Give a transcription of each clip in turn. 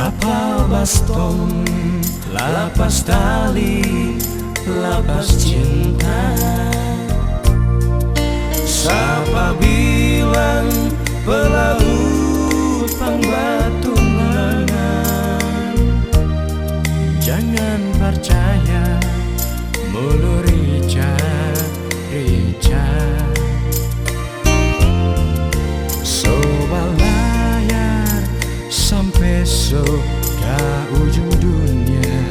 Kapal baston, lapas tali, lapas cinta. Siapa bilang pelaut pangbatungan? Jangan percaya mulu rica. Soal layar sampai ke ujung dunia.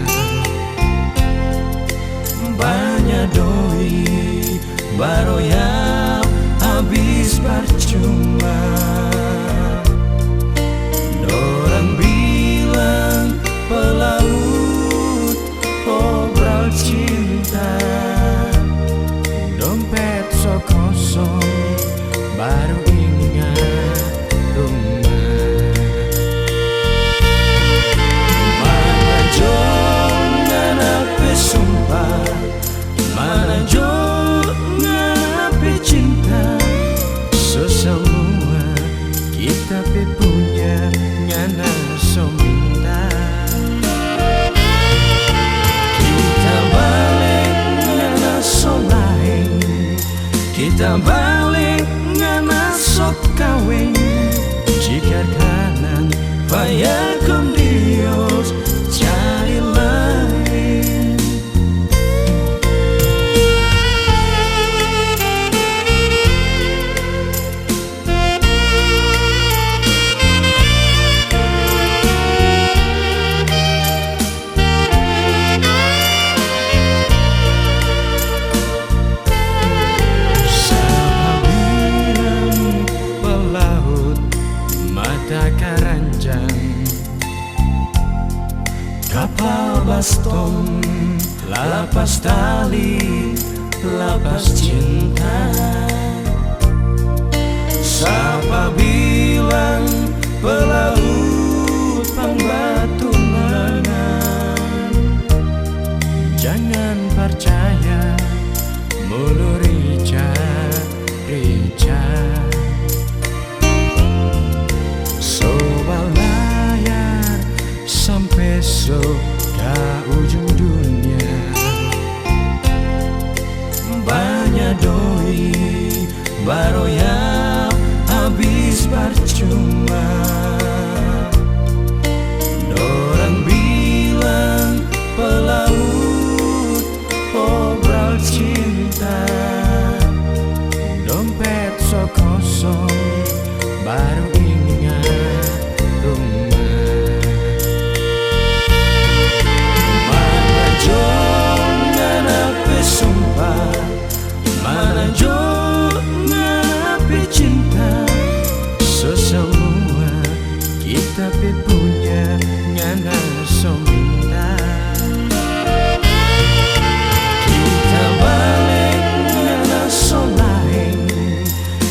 Banyak doi baroya habis percuma. Orang bilang pelaut obral cinta. Dompet so kosong baru ingat rumah. Mana jangan apa sumpah, mana jangan apa cinta. Sesemua kita punya ngana so minta. Kita balik ngana so lain, kita balik ngana sok kawin. Jika kanan fayakum Dios cari lain. Kapal baston, lapas tali, lapas cinta. Siapa bilang pelaut pangbatungan? Jangan percaya mulu rica. Soal layar sampai ke ujung dunia. Banyak doi baroya habis percuma. Orang bilang pelaut obral cinta. Dompet so kosong baru ingat rumah. Mana jangan apa sumpah, mana jangan apa cinta. Sesemua kita punya ngana so minta. Kita balik ngana so lain,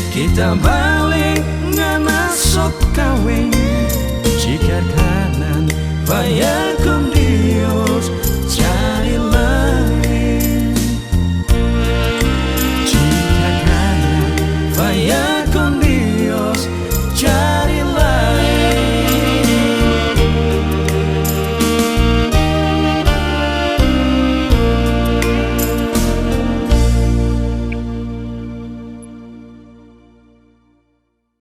kita balik ngana sok kawin. Jika kanan bayar